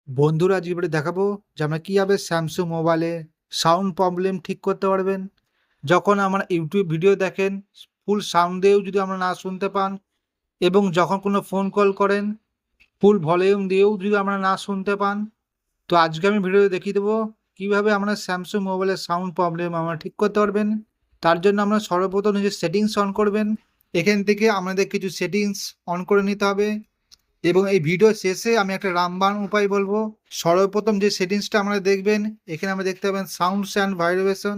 বন্ধুরা আজকে এবারে দেখাবো যে আমরা কীভাবে স্যামসুং মোবাইলে সাউন্ড প্রবলেম ঠিক করতে পারবেন। যখন আমরা ইউটিউব ভিডিও দেখেন ফুল সাউন্ড দিয়েও যদি আমরা না শুনতে পান, এবং যখন কোনো ফোন কল করেন ফুল ভলিউম দিয়েও যদি আমরা না শুনতে পান, তো আজকে আমি ভিডিওতে দেখিয়ে দেবো কীভাবে আমরা স্যামসুং মোবাইলের সাউন্ড প্রবলেম আমরা ঠিক করতে পারবেন। তার জন্য আমরা সর্বপ্রথম নিজের সেটিংস অন করবেন। এখান থেকে আমাদের কিছু সেটিংস অন করে নিতে হবে, এবং এই ভিডিও শেষে আমি একটা রামবাণ উপায় বলবো। সর্বপ্রথম যে সেটিংসটা আমরা দেখবেন, এখানে আমরা দেখতে পাবেন সাউন্ডস অ্যান্ড ভাইব্রেশন,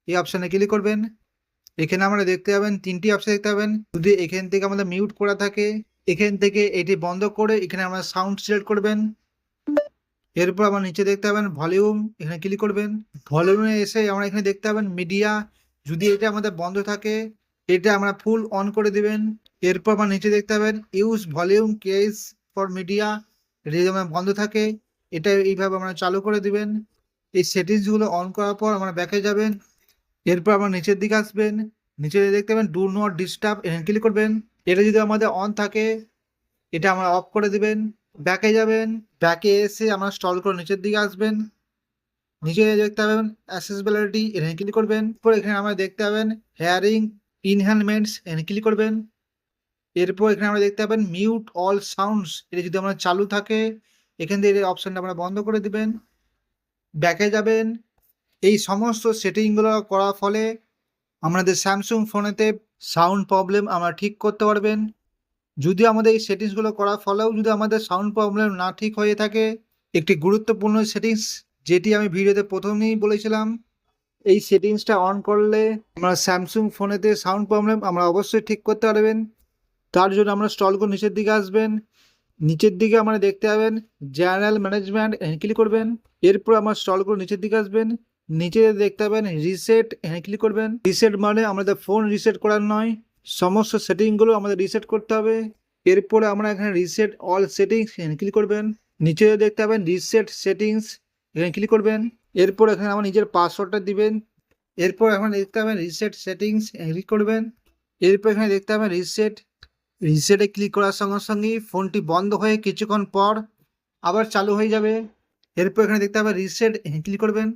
এই অপশানে ক্লিক করবেন। এখানে আমরা দেখতে পাবেন তিনটি অপশান দেখতে পাবেন। যদি এখান থেকে আমাদের মিউট করা থাকে, এখান থেকে এটি বন্ধ করে এখানে আমরা সাউন্ড সিলেক্ট করবেন। এরপর আমরা নিচে দেখতে পাবেন ভলিউম, এখানে ক্লিক করবেন। ভলিউমে এসে আমরা এখানে দেখতে পাবেন মিডিয়া, যদি এটা আমাদের বন্ধ থাকে এটা আমরা ফুল অন করে দিবেন। এরপর আমরা নিচে দেখতে পাবেন use volume case for media, এটা যদি আমার বন্ধ থাকে এটা এইভাবে আমরা চালু করে দিবেন। এই সেটিংসগুলো অন করার পর আমরা ব্যাকে যাবেন। এরপর আমরা নিচের দিকে আসবেন, নিচে দেখতে পাবেন ডু নট ডিস্টার্ব, এখানে ক্লিক করবেন। এটা যদি আমাদের অন থাকে এটা আমরা অফ করে দিবেন। ব্যাকে যাবেন, ব্যাকে এসে আমরা স্ক্রল করে নিচের দিকে আসবেন, নিচে দেখতে পাবেন অ্যাক্সেসিবিলিটি, এখানে ক্লিক করবেন। এরপর এখানে আমরা দেখতে পাবেন হেয়ারিং ইনহ্যান্সমেন্টস, এখানে ক্লিক করবেন। এরপর এখানে আমরা দেখতে পাবেন মিউট অল সাউন্ডস, এটা যদি আমরা চালু থাকে এখান থেকে এই অপশানটা আমরা বন্ধ করে দিবেন। ব্যাকে যাবেন, এই সমস্ত সেটিংগুলো করার ফলে আমাদের স্যামসুং ফোনেতে সাউন্ড প্রবলেম আমরা ঠিক করতে পারবেন। যদি আমাদের এই সেটিংসগুলো করার ফলেও যদি আমাদের সাউন্ড প্রবলেম না ঠিক হয়ে থাকে, একটি গুরুত্বপূর্ণ সেটিংস যেটি আমি ভিডিওতে প্রথমেই বলেছিলাম, এই সেটিংসটা অন করলে আমরা স্যামসুং ফোনেতে সাউন্ড প্রবলেম আমরা অবশ্যই ঠিক করতে পারবেন। তার জন্য আমরা স্ক্রল করে নিচের দিকে আসবেন, নিচের দিকে আমরা দেখতে পাবেন জেনারেল ম্যানেজমেন্ট, এখানে ক্লিক করবেন। এরপর আমরা স্ক্রল করে নিচের দিকে আসবেন, নিচে দেখতে পাবেন রিসেট, এখানে ক্লিক করবেন। রিসেট মানে আমাদের ফোন রিসেট করার নয়, সমস্ত সেটিংগুলো আমাদের রিসেট করতে হবে। এরপরে আমরা এখানে রিসেট অল সেটিংস, এখানে ক্লিক করবেন। নিচে দেখতে পাবেন রিসেট সেটিংস, এখানে ক্লিক করবেন। এরপর এখানে আমার নিজের পাসওয়ার্ডটা দিবেন। এরপর এখানে দেখতে পাবেন রিসেট সেটিংস, ক্লিক করবেন। এরপর এখানে দেখতে পাবেন রিসেটে ক্লিক করার সঙ্গে সঙ্গেই ফোনটি বন্ধ হয়ে কিছুক্ষণ পর আবার চালু হয়ে যাবে। এরপর এখানে দেখতে পাবেন রিসেট, ক্লিক করবেন।